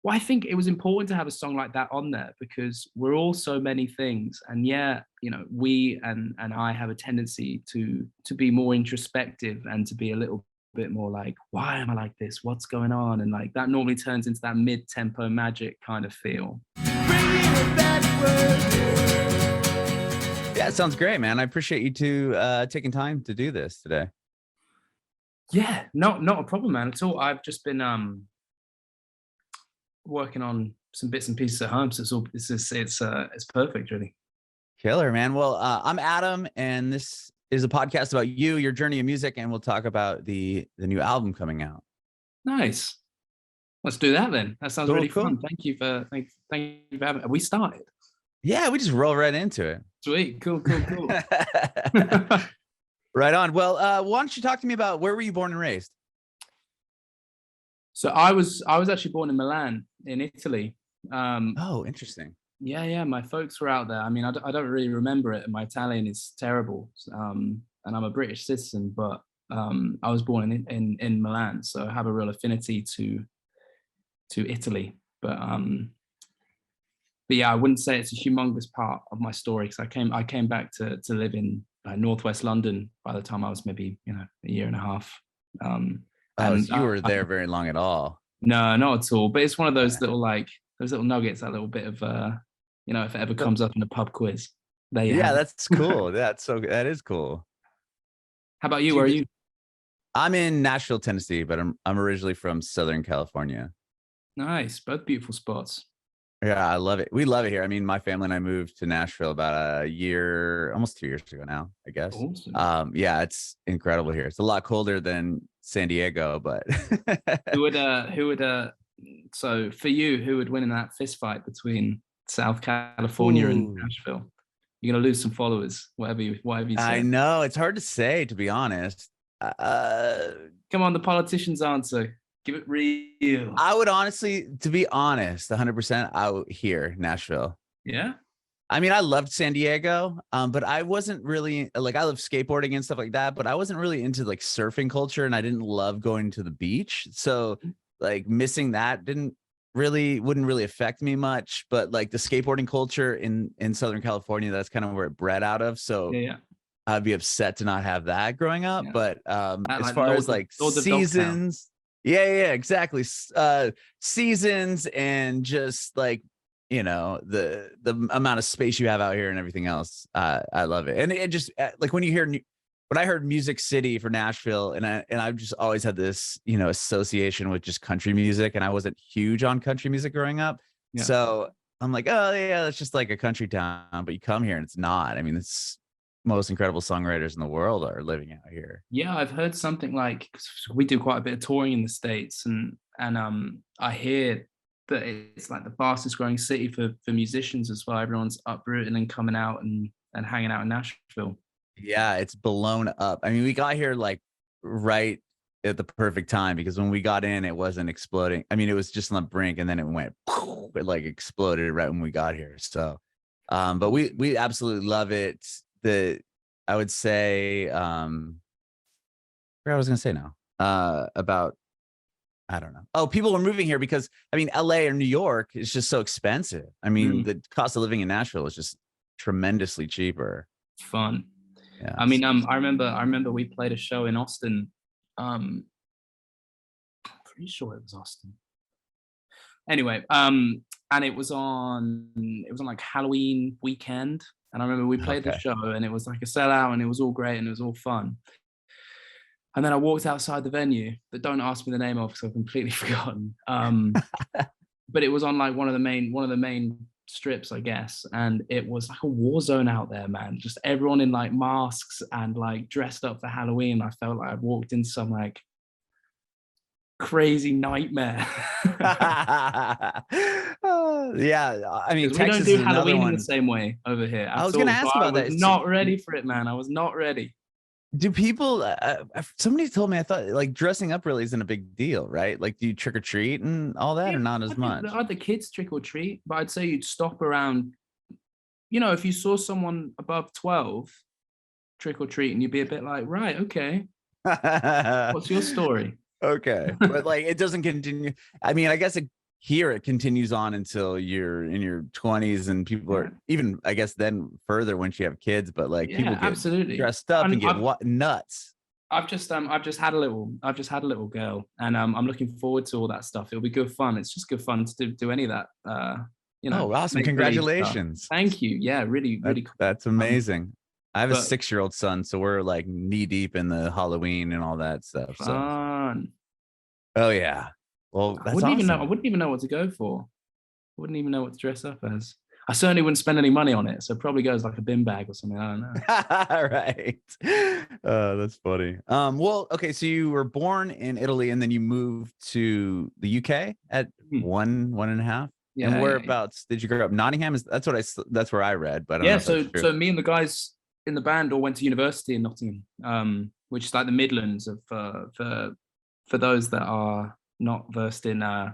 Well, I think it was important to have a song like that on there because we're all so many things. And yeah, you know, we and I have a tendency to be more introspective and to be a little bit more like, why am I like this? What's going on? And like that normally turns into that mid-tempo magic kind of feel. Bringin It Backwards. Yeah, it sounds great, man. I appreciate you two taking time to do this today. Yeah, not a problem, man, at all. I've just been working on some bits and pieces at home, so it's perfect, really. Killer, man. Well, I'm Adam, and this is a podcast about you, your journey in music, and we'll talk about the new album coming out. Nice. Let's do that then. That sounds really fun. Thank you for having. Have we started? Yeah, we just roll right into it. Sweet, cool. Right on. Well, why don't you talk to me about where were you born and raised? So I was actually born in Milan, in Italy. Oh, interesting. Yeah. My folks were out there. I mean, I don't really remember it. My Italian is terrible, and I'm a British citizen. But I was born in Milan, so I have a real affinity to Italy. But yeah, I wouldn't say it's a humongous part of my story because I came back to live in northwest London by the time I was maybe a year and a half. And you were there very long at all? No, not at all. But it's one of those little nuggets, that little bit of if it ever comes up in a pub quiz. That's cool. That is cool. How about you? Where are you? I'm in Nashville, Tennessee, but I'm originally from Southern California. Nice, both beautiful spots. Yeah, I love it. We love it here. I mean, my family and I moved to Nashville about a year, almost 2 years ago now, I guess. Awesome. Yeah, it's incredible here. It's a lot colder than San Diego, but so for you, who would win in that fist fight between South California and Nashville? You're gonna lose some followers, whatever you say. I know, it's hard to say, to be honest. Come on, the politician's answer. Give it real. I would honestly, to be honest, 100% out here, Nashville. Yeah. I mean, I loved San Diego, but I wasn't really I love skateboarding and stuff like that, but I wasn't really into like surfing culture, and I didn't love going to the beach. So like missing that wouldn't really affect me much. But like the skateboarding culture in Southern California, that's kind of where it bred out of. So yeah. I'd be upset to not have that growing up. Yeah. But as far as like seasons. Yeah, exactly. Seasons and just like, the amount of space you have out here and everything else. I love it. And it just like when I heard Music City for Nashville, and I've just always had this, association with just country music, and I wasn't huge on country music growing up. Yeah. So I'm like, oh yeah, it's just like a country town, but you come here and it's not. I mean, it's most incredible songwriters in the world are living out here. Yeah, I've heard something like, we do quite a bit of touring in the States, and I hear that it's like the fastest growing city for musicians as well. Everyone's uprooting and coming out and hanging out in Nashville. Yeah, it's blown up. I mean, we got here like right at the perfect time, because when we got in, it wasn't exploding. I mean, it was just on the brink, and then it like exploded right when we got here. So, but we absolutely love it. I would say, what I was going to say now, about, I don't know. Oh, people are moving here because, I mean, LA or New York is just so expensive. I mean, the cost of living in Nashville is just tremendously cheaper. Fun. Yeah. I mean, I remember we played a show in Austin. I'm pretty sure it was Austin. Anyway, and it was on like Halloween weekend. And I remember we played the show, and it was like a sellout, and it was all great, and it was all fun. And then I walked outside the venue that don't ask me the name of, because I've completely forgotten. But it was on like one of the main strips, I guess. And it was like a war zone out there, man. Just everyone in like masks and like dressed up for Halloween. I felt like I'd walked into some like crazy nightmare. Yeah, I mean, Texas, we don't do Halloween in the same way over here. I was going to ask about that. I was not ready for it, man. I was not ready. Do people? Somebody told me, I thought like dressing up really isn't a big deal, right? Like, do you trick or treat and all that, or not as much? The kids trick or treat, but I'd say you'd stop around. If you saw someone above 12 trick or treat, and you'd be a bit like, right, okay, what's your story? Okay, but like it doesn't continue. I mean, I guess here it continues on until you're in your 20s, and people are even, I guess, then further once you have kids, but like people get absolutely dressed up and get nuts. I've just had a little girl, and I'm looking forward to all that stuff. It'll be good fun. It's just good fun to do any of that. Oh, awesome! Congratulations. Thank you. Yeah, really cool. That's amazing. I have a 6-year-old son, so we're like knee deep in the Halloween and all that stuff. Fun. So. Oh yeah. Well, that's I wouldn't awesome. even know what to go for. I wouldn't even know what to dress up as. I certainly wouldn't spend any money on it, so it probably goes like a bin bag or something. I don't know. Right. That's funny. Well, okay, so you were born in Italy and then you moved to the UK at 1.5. Yeah. And whereabouts did you grow up? Nottingham that's where I read, but I don't know if that's true. So me and the guys in the band all went to university in Nottingham, which is like the Midlands of for those that are not versed in the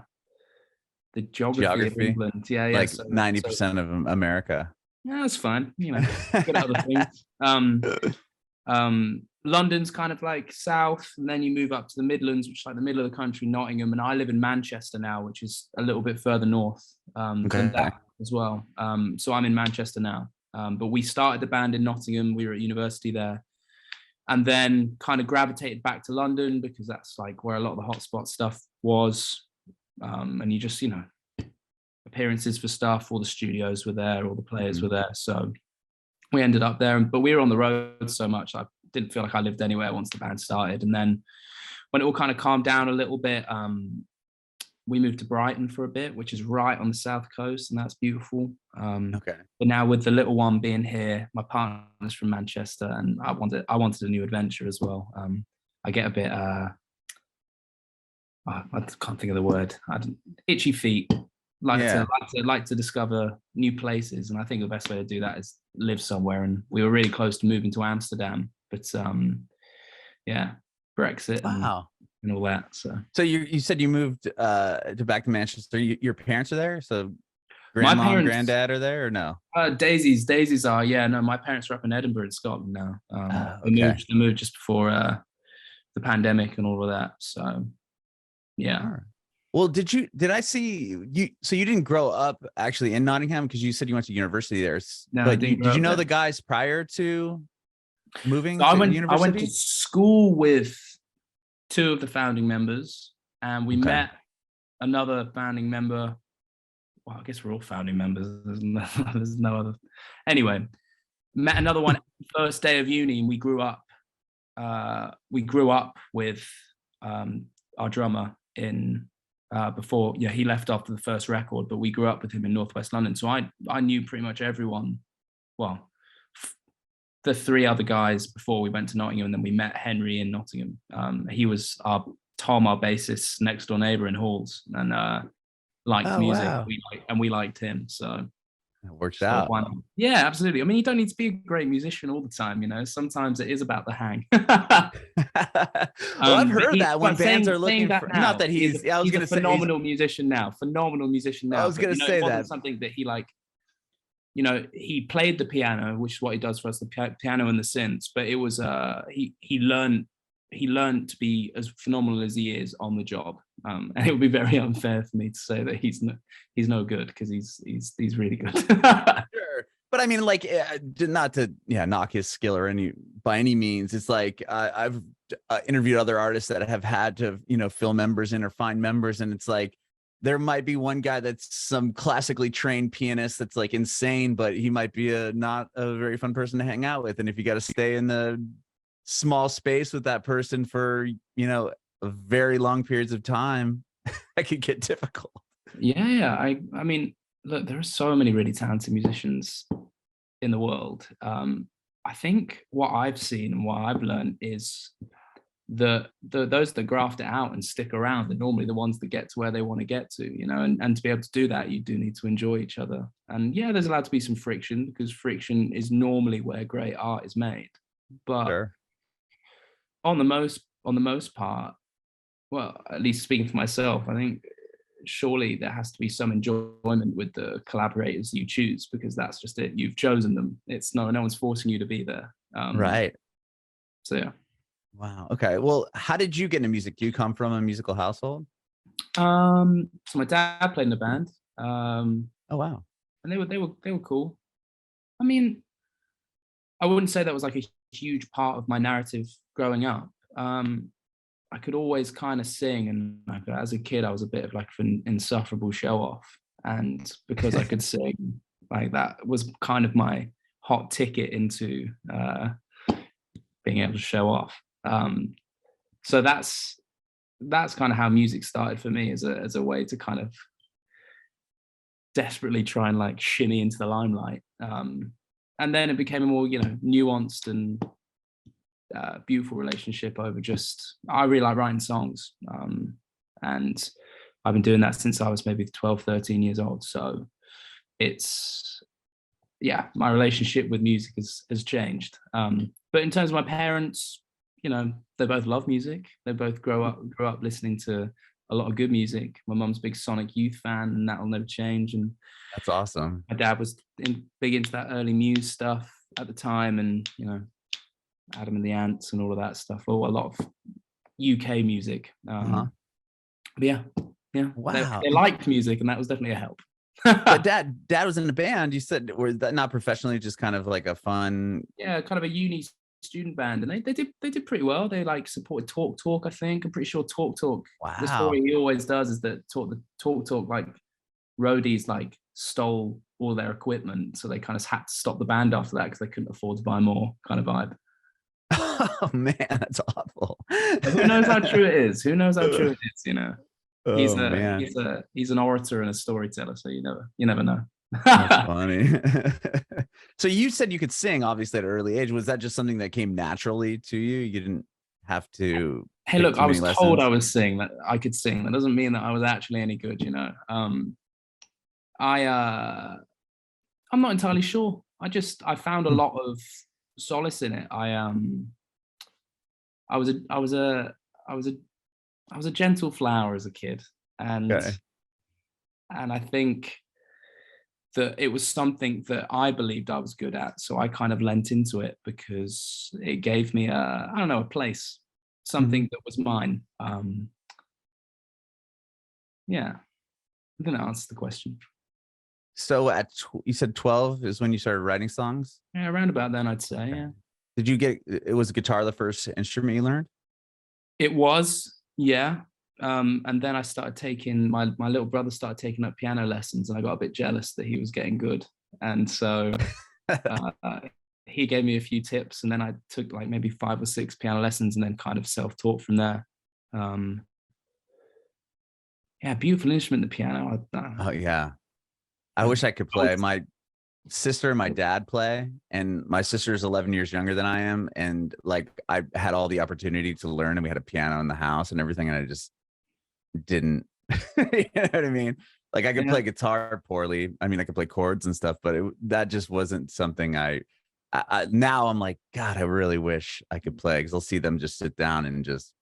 geography of England. Yeah, like 90% of America. Yeah, that's fine. You know, good other things. London's kind of like south, and then you move up to the Midlands, which is like the middle of the country, Nottingham, and I live in Manchester now, which is a little bit further north than that as well. So I'm in Manchester now, but we started the band in Nottingham. We were at university there, and then kind of gravitated back to London because that's like where a lot of the hotspot stuff was. And you just, appearances for stuff, all the studios were there, all the players were there. So we ended up there, but we were on the road so much. I didn't feel like I lived anywhere once the band started. And then when it all kind of calmed down a little bit, we moved to Brighton for a bit, which is right on the south coast, and that's beautiful. But now with the little one being here, my partner's from Manchester, and I wanted a new adventure as well. I get a bit I can't think of the word. Itchy feet. Like to discover new places, and I think the best way to do that is live somewhere. And we were really close to moving to Amsterdam, but Brexit and all that. So you said you moved back to Manchester. Your parents are there, so grandma and granddad are there, or no? Daisies are. Yeah, no, my parents are up in Edinburgh in Scotland now. They moved just before the pandemic and all of that. So. Yeah. Well, did I see you? So you didn't grow up actually in Nottingham because you said you went to university there. No, but did you know the guys prior to moving to university? I went to school with 2 of the founding members, and we met another founding member. Well, I guess we're all founding members. There's no other. Anyway, met another one first day of uni, and we grew up. We grew up with our drummer in before he left after the first record, but we grew up with him in Northwest London, so I knew pretty much everyone. Well, the 3 other guys before we went to Nottingham, and then we met Henry in Nottingham. He was our bassist, next door neighbor in Halls, and liked music. Wow. We liked him, so it works out. Yeah, absolutely. I mean, you don't need to be a great musician all the time, sometimes it is about the hang. Well, I've heard that when bands are looking for, not that he's I was going to say phenomenal musician now. I was going to say that something that he he played the piano, which is what he does for us, the piano and the synths, but it was he learned to be as phenomenal as he is on the job, and it would be very unfair for me to say that he's no good, because he's really good. Sure. But I mean, like, not to knock his skill or by any means. It's like I've interviewed other artists that have had to fill members in or find members, and it's like there might be one guy that's some classically trained pianist that's like insane, but he might be not a very fun person to hang out with, and if you got to stay in the small space with that person for very long periods of time, that could get difficult. I mean, look, there are so many really talented musicians in the world. I think what I've seen and what I've learned is those that graft it out and stick around are normally the ones that get to where they want to get to, and to be able to do that, you do need to enjoy each other. And there's allowed to be some friction, because friction is normally where great art is made. But sure. On the most part, well, at least speaking for myself, I think surely there has to be some enjoyment with the collaborators you choose, because that's just it. You've chosen them. It's no one's forcing you to be there. Right. So yeah. Wow. Okay. Well, how did you get into music? Do you come from a musical household? So my dad played in a band. Oh wow. And they were cool. I mean, I wouldn't say that was like a huge part of my narrative growing up. I could always kind of sing, and like, as a kid, I was a bit of like an insufferable show off, and because I could sing, like that was kind of my hot ticket into being able to show off. So that's kind of how music started for me, as a way to kind of desperately try and like shimmy into the limelight. And then it became a more, nuanced and beautiful relationship over just, I really like writing songs. And I've been doing that since I was maybe 12, 13 years old. So it's, yeah, my relationship with music has changed. But in terms of my parents, they both love music. They both grew up listening to a lot of good music. My mum's a big Sonic Youth fan, and that'll never change. And that's awesome. My dad was big into that early Muse stuff at the time, and Adam and the Ants and all of that stuff. Or a lot of UK music. But yeah. Wow. They liked music, and that was definitely a help. But dad was in a band. You said, was that not professionally, just kind of like a fun? Yeah, kind of a uni student band, and they did pretty well. They like supported Talk, I think. I'm pretty sure Talk. Wow. The story he always does is that Talk like roadies like stole all their equipment, so they kind of had to stop the band after that because they couldn't afford to buy more, kind of vibe. Oh man, that's awful. Who knows how true it is? Who knows how true it is? Oh, he's an orator and a storyteller, so you never know. That's funny. So you said you could sing, obviously, at an early age. Was that just something that came naturally to you? You didn't have to. Hey, look, I was told I was sing that I could sing. That doesn't mean that I was actually any good, I'm not entirely sure. I found a lot of solace in it. I was a gentle flower as a kid, and I think that it was something that I believed I was good at. So I kind of lent into it because it gave me a place, something that was mine. Yeah, I didn't answer the question. So you said 12 is when you started writing songs? Yeah, around about then, I'd say. Yeah. Did you was guitar the first instrument you learned? It was, yeah. And then I started taking, my little brother started taking up piano lessons, and I got a bit jealous that he was getting good. And so he gave me a few tips, and then I took like maybe 5 or 6 piano lessons, and then kind of self-taught from there. Yeah, beautiful instrument, the piano. Oh yeah. I wish I could play. My sister and my dad play, and my sister is 11 years younger than I am. And like, I had all the opportunity to learn, and we had a piano in the house and everything. And I just didn't, you know what I mean? Like I could play guitar poorly. I mean, I could play chords and stuff, but that just wasn't something I now I'm like, God, I really wish I could play, because I'll see them just sit down and just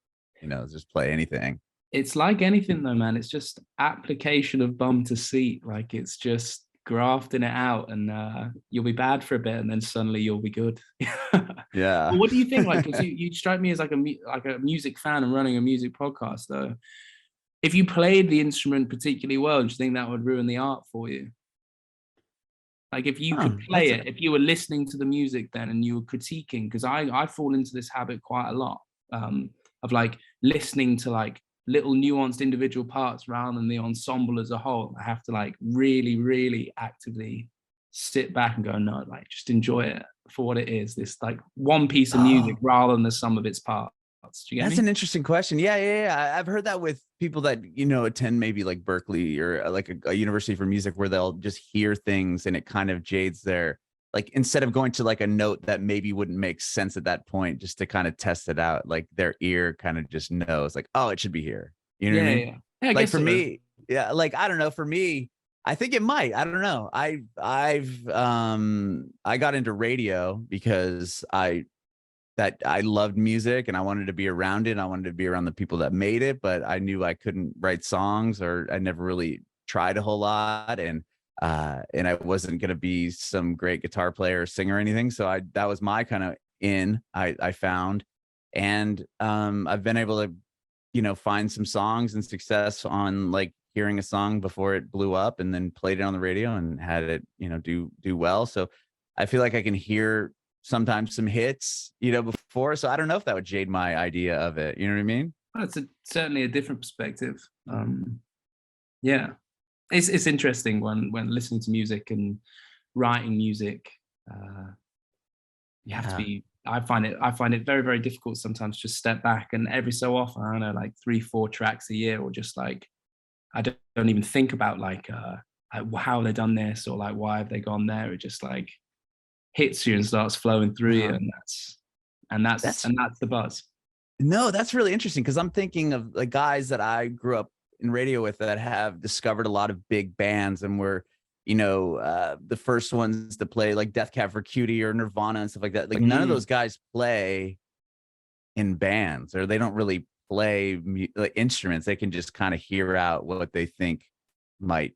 play anything. It's like anything though, man. It's just application of bum to seat. Like it's just grafting it out, and you'll be bad for a bit, and then suddenly you'll be good. Yeah. Well, what do you think? Like, because you strike me as like a music fan and running a music podcast, though. If you played the instrument particularly well, do you think that would ruin the art for you? Like if you could play it, if you were listening to the music then and you were critiquing, because I fall into this habit quite a lot, of like listening to like little nuanced individual parts rather than the ensemble as a whole. I have to like really, really actively sit back and go, no, like just enjoy it for what it is. This like one piece of music rather than the sum of its parts. Do you get That's me? an interesting question. Yeah. I've heard that with people that, attend maybe like Berkeley or like a university for music, where they'll just hear things and it kind of jades their, like, instead of going to like a note that maybe wouldn't make sense at that point, just to kind of test it out, like their ear kind of just knows like, oh, it should be here. You know what I mean? Yeah, like for me, yeah, like, I don't know, for me, I think it might, I don't know. I got into radio because I loved music and I wanted to be around it. I wanted to be around the people that made it, but I knew I couldn't write songs, or I never really tried a whole lot. And I wasn't going to be some great guitar player or singer or anything. So that was my kind of I found. And I've been able to find some songs and success on like hearing a song before it blew up, and then played it on the radio and had it, do well. So I feel like I can hear sometimes some hits, before. So I don't know if that would jade my idea of it. You know what I mean? Well, it's certainly a different perspective. Yeah, it's interesting when listening to music and writing music. You have to be. I find it very, very difficult sometimes to just step back, and every so often, I don't know, like 3-4 tracks a year, or just like I don't even think about like how they've done this, or like why have they gone there. It just like hits you and starts flowing through you, and that's the buzz. No, that's really interesting, because I'm thinking of like guys that I grew up in radio with that have discovered a lot of big bands and were, the first ones to play like Death Cab for Cutie or Nirvana and stuff like that. Like none of those guys play in bands, or they don't really play like instruments. They can just kind of hear out what they think might,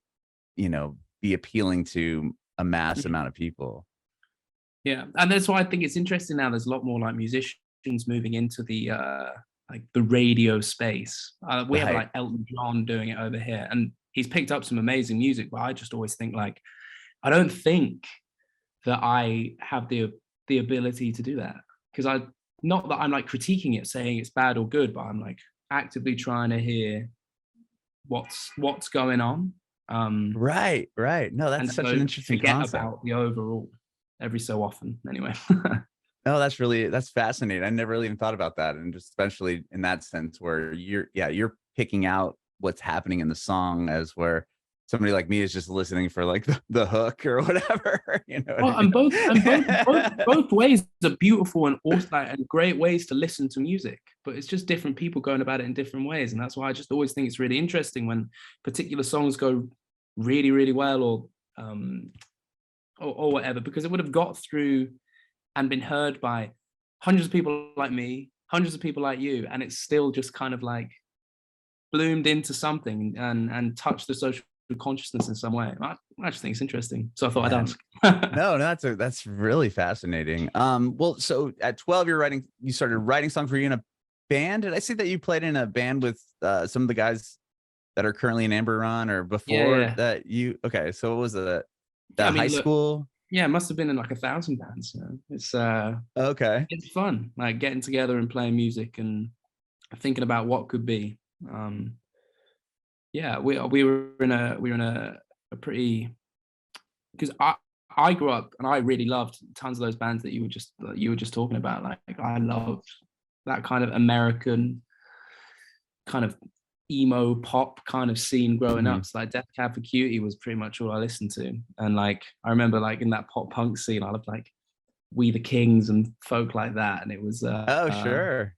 be appealing to a mass amount of people. Yeah, and that's why I think it's interesting now. There's a lot more like musicians moving into the like the radio space. We have like Elton John doing it over here, and he's picked up some amazing music. But I just always think like, I don't think that I have the ability to do that, because not that I'm like critiquing it, saying it's bad or good, but I'm like actively trying to hear what's going on. Right. No, that's such an interesting concept. About the overall every so often, anyway. No, that's fascinating. I never really even thought about that, and just especially in that sense where you're picking out what's happening in the song, as where somebody like me is just listening for like the hook or whatever. And both ways are beautiful and awesome, and great ways to listen to music. But it's just different people going about it in different ways, and that's why I just always think it's really interesting when particular songs go really, really well, or whatever, because it would have got through and been heard by hundreds of people like me, hundreds of people like you, and it's still just kind of like bloomed into something and touched the social consciousness in some way. I just think it's interesting, so I thought I'd ask. No, that's really fascinating. Well, so at 12, you started writing songs. Were you in a band? Did I see that you played in a band with some of the guys that are currently in Amber Run, or before that you? Okay, so what was it? High school? Yeah, it must have been in like 1,000 bands. It's okay. It's fun, like getting together and playing music and thinking about what could be. Yeah, we were in a pretty, because I grew up and I really loved tons of those bands that you were just talking about. Like I loved that kind of American kind of emo pop kind of scene growing up. So like Death Cab for Cutie was pretty much all I listened to, and like I remember like in that pop punk scene I loved like We the Kings and folk like that, and it was sure,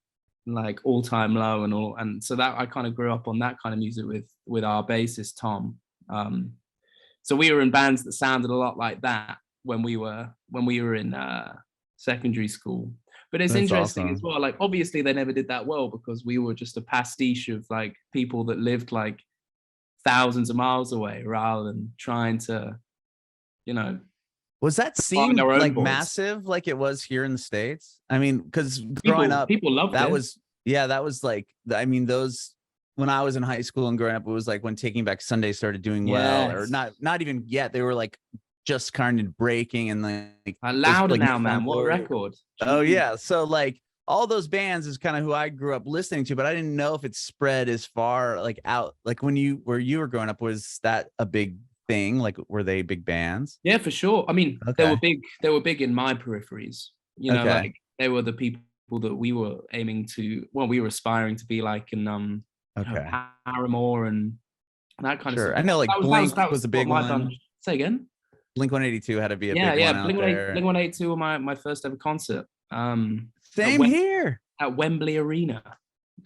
like All Time Low and so that I kind of grew up on that kind of music with our bassist Tom. So we were in bands that sounded a lot like that when we were in secondary school. But it's interesting as well. Like obviously they never did that well, because we were just a pastiche of like people that lived like thousands of miles away, rather than trying to, Was that scene like massive, like it was here in the States? I mean, because growing up, people loved that. It. That was like, I mean, those, when I was in high school and growing up, it was like when Taking Back Sunday started doing well, or not even yet. They were like just kind of breaking, and like Louder Now, man. What a record. Oh yeah. So like all those bands is kind of who I grew up listening to, but I didn't know if it spread as far like out, like where you were growing up. Was that a big thing? Like, were they big bands? Yeah, for sure. I mean, they were big in my peripheries, like they were the people that we were aiming to, we were aspiring to be like in Paramore and that kind of stuff. I know like Blink was a big one. Say again? Blink-182 had to be a big one out there. Blink-182 were my first ever concert. Same here. At Wembley Arena.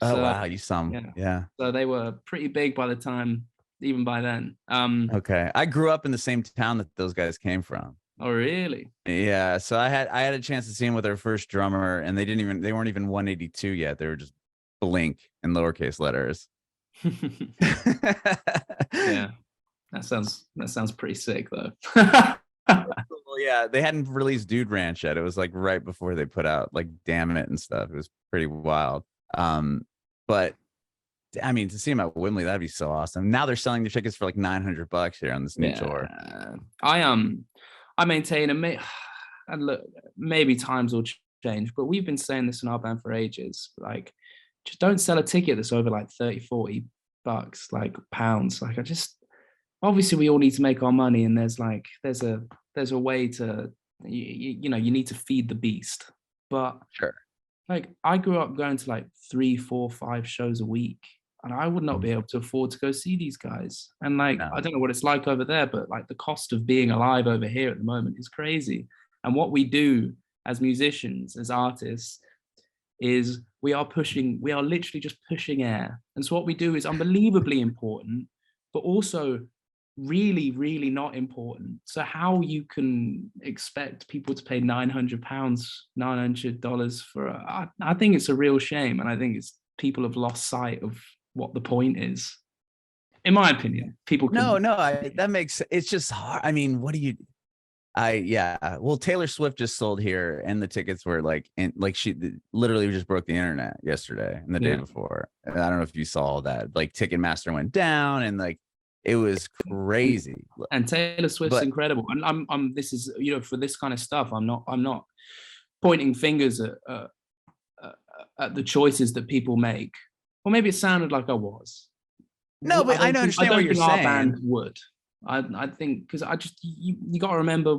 Oh, wow. You saw them. Yeah. So they were pretty big by the time, even by then. Okay. I grew up in the same town that those guys came from. Oh, really? Yeah. So I had a chance to see them with their first drummer, and they weren't even 182 yet. They were just Blink in lowercase letters. Yeah. That sounds pretty sick though. Well, yeah, they hadn't released Dude Ranch yet. It was like right before they put out like Damn It and stuff. It was pretty wild. But I mean, to see him at Wembley, that'd be so awesome. Now they're selling the tickets for like $900 here on this new tour. I maintain and look, maybe times will change, but we've been saying this in our band for ages. Like, just don't sell a ticket that's over like 30-40 bucks, like pounds. Like, obviously we all need to make our money, and there's a way to, you need to feed the beast. But sure, like, I grew up going to like 3, 4, 5 shows a week, and I would not be able to afford to go see these guys. And like, I don't know what it's like over there, but like the cost of being alive over here at the moment is crazy. And what we do as musicians, as artists, is we are literally just pushing air. And so what we do is unbelievably important, but also really, really not important. So how you can expect people to pay $900 for I think it's a real shame. And I think people have lost sight of what the point is. In my opinion, people can... that makes, it's just hard. I mean, what do you... well, Taylor Swift just sold here, and the tickets were like, she literally just broke the internet yesterday and the day before. And I don't know if you saw all that. Like, Ticketmaster went down, and like, it was crazy. And Taylor Swift's incredible. And I'm this is, for this kind of stuff, I'm not pointing fingers at the choices that people make. Or maybe it sounded like I was. No, but I don't understand what you're saying. Our band would. I think, because you got to remember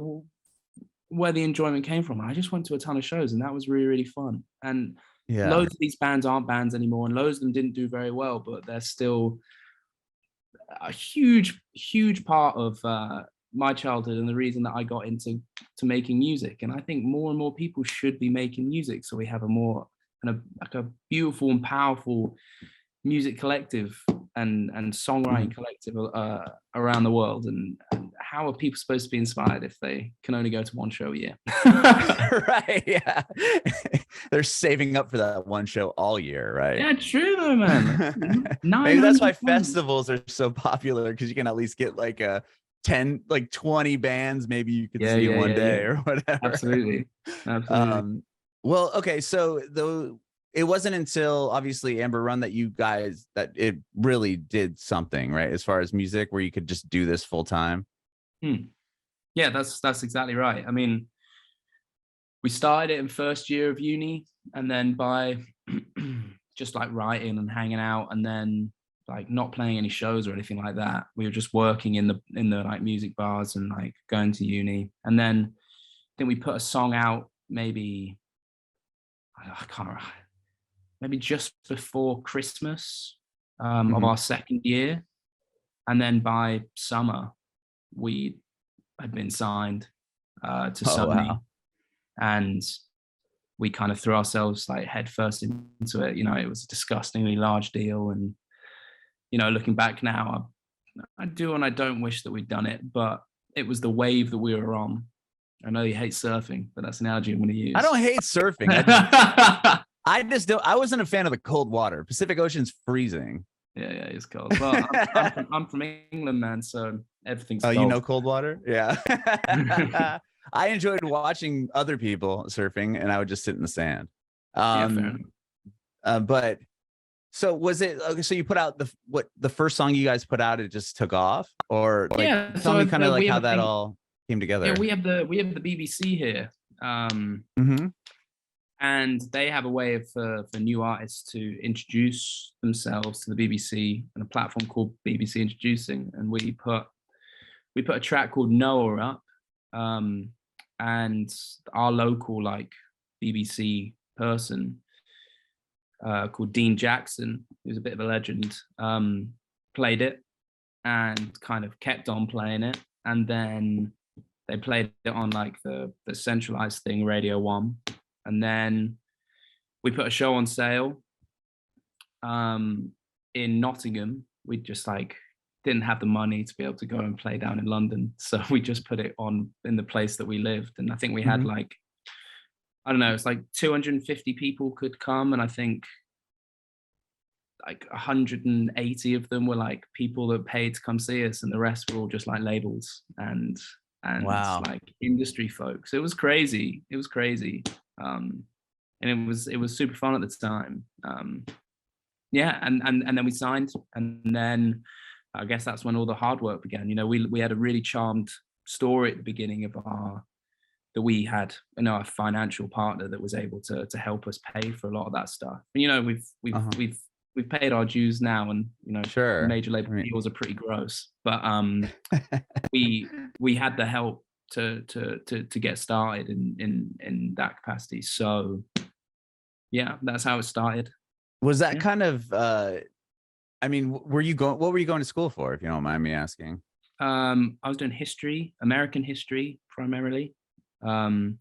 where the enjoyment came from. I just went to a ton of shows, and that was really, really fun. And loads of these bands aren't bands anymore, and loads of them didn't do very well, but they're still a huge, huge part of my childhood and the reason that I got into making music. And I think more and more people should be making music, so we have a more kind of like a beautiful and powerful music collective and songwriting collective around the world. And how are people supposed to be inspired if they can only go to one show a year? Right, yeah. They're saving up for that one show all year, right? Yeah, true though, man. Maybe that's why festivals are so popular, because you can at least get like 20 bands maybe you could see in one day or whatever. Absolutely. Well, okay, so it wasn't until obviously Amber Run that it really did something, right? As far as music, where you could just do this full time. Yeah, that's exactly right. I mean, we started it in first year of uni, and then by just like writing and hanging out, and then like not playing any shows or anything like that. We were just working in the like music bars and like going to uni. And then I think we put a song out maybe, I can't remember, maybe just before Christmas of our second year. And then by summer, we had been signed to Sony. Wow. And we kind of threw ourselves like headfirst into it. It was a disgustingly large deal. And, looking back now, I do and I don't wish that we'd done it, but it was the wave that we were on. I know you hate surfing, but that's an analogy I'm going to use. I don't hate surfing. I wasn't a fan of the cold water. Pacific Ocean's freezing. Yeah, it's cold. Well, I'm from England, man, so everything's cold. Oh, you know cold water? Yeah. I enjoyed watching other people surfing, and I would just sit in the sand. But so was it okay? So you put out the first song you guys put out? It just took off, or tell me kind of like how that all came together. Yeah, we have the BBC here, and they have a way for new artists to introduce themselves to the BBC on a platform called BBC Introducing, and we put a track called Noah up, and our local like BBC person called Dean Jackson, who's a bit of a legend, played it and kind of kept on playing it, and then they played it on like the centralized thing, Radio 1, and then we put a show on sale in Nottingham. We just like didn't have the money to be able to go and play down in London, so we just put it on in the place that we lived, and I think we had like, I don't know, it's like 250 people could come, and I think like 180 of them were like people that paid to come see us, and the rest were all just like labels and wow, like industry folks. It was crazy. And it was super fun at the time. yeah, and then we signed, and then I guess that's when all the hard work began. You know, we had a really charmed story at the beginning of that we had, you know, a financial partner that was able to help us pay for a lot of that stuff. And, you know, we've paid our dues now, and, you know, sure, major label deals are pretty gross, but we had the help to get started in that capacity. So yeah, that's how it started. Was that kind of I mean, what were you going to school for, if you don't mind me asking? I was doing history, American history primarily. And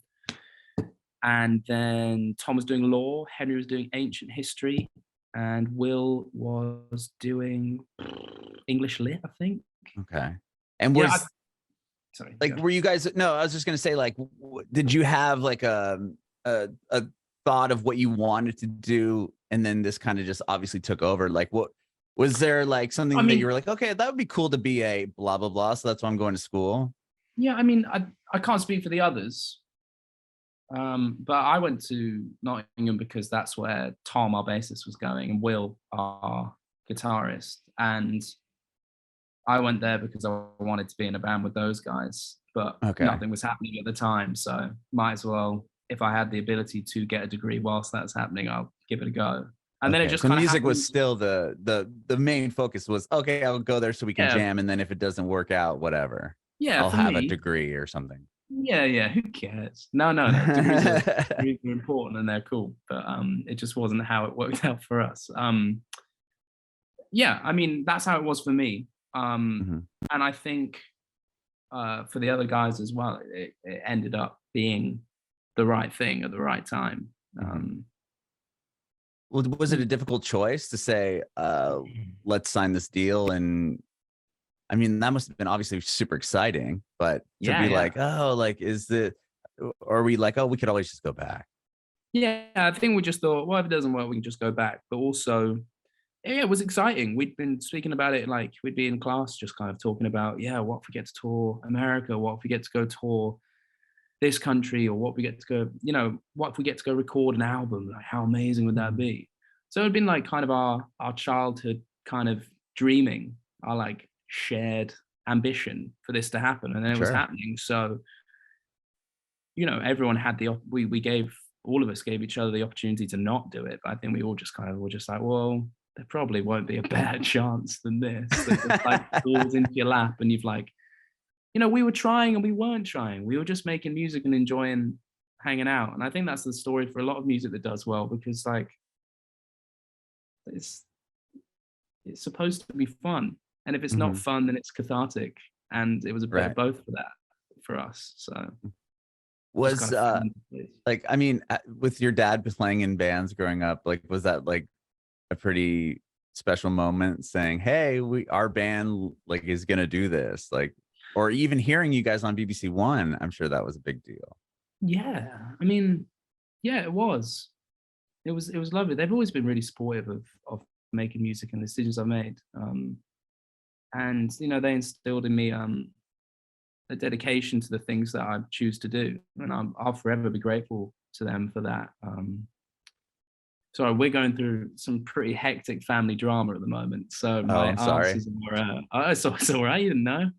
then Tom was doing law, Henry was doing ancient history, and Will was doing English lit, I think. Okay. And was sorry, like, were you guys? No, I was just gonna say, like, did you have like a thought of what you wanted to do, and then this kind of just obviously took over? Like, what was there like something that you were like, okay, that would be cool to be a blah blah blah, so that's why I'm going to school? Yeah, I mean, I can't speak for the others, but I went to Nottingham because that's where Tom, our bassist, was going, and Will, our guitarist, and I went there because I wanted to be in a band with those guys, but nothing was happening at the time, so might as well, if I had the ability to get a degree whilst that's happening, I'll give it a go. And then it just so music was still the main focus was, okay, I'll go there so we can jam, and then if it doesn't work out, whatever. Yeah, I'll have a degree or something. Yeah, who cares? No. Degrees are important and they're cool, but it just wasn't how it worked out for us. Yeah, I mean, that's how it was for me. And I think for the other guys as well, it ended up being the right thing at the right time. Well, was it a difficult choice to say, let's sign this deal? And I mean, that must have been obviously super exciting, but to be like, oh, like, or are we like, oh, we could always just go back? Yeah, I think we just thought, well, if it doesn't work, we can just go back. But also, yeah, it was exciting. We'd been speaking about it, like we'd be in class just kind of talking about, what if we get to tour America? What if we get to go tour this country? Or what if we get to go, what if we get to go record an album? Like, how amazing would that be? So it'd been like kind of our childhood kind of dreaming, our like shared ambition for this to happen. And then it was happening. So, everyone had all of us gave each other the opportunity to not do it. But I think we all just kind of were just like, well, there probably won't be a better chance than this. It just like falls into your lap and you've like, we were trying and we weren't trying. We were just making music and enjoying hanging out. And I think that's the story for a lot of music that does well, because like it's supposed to be fun. And if it's not fun, then it's cathartic. And it was a bit of both for us. So was like, I mean, with your dad playing in bands growing up, like, was that like a pretty special moment saying, hey, our band like is gonna do this, like, or even hearing you guys on BBC One? I'm sure that was a big deal. Yeah, I mean, yeah, it was lovely. They've always been really supportive of making music and the decisions I made, and they instilled in me a dedication to the things that I choose to do, and I'll forever be grateful to them for that. Sorry, we're going through some pretty hectic family drama at the moment. So my answers are, it's all right, you didn't know.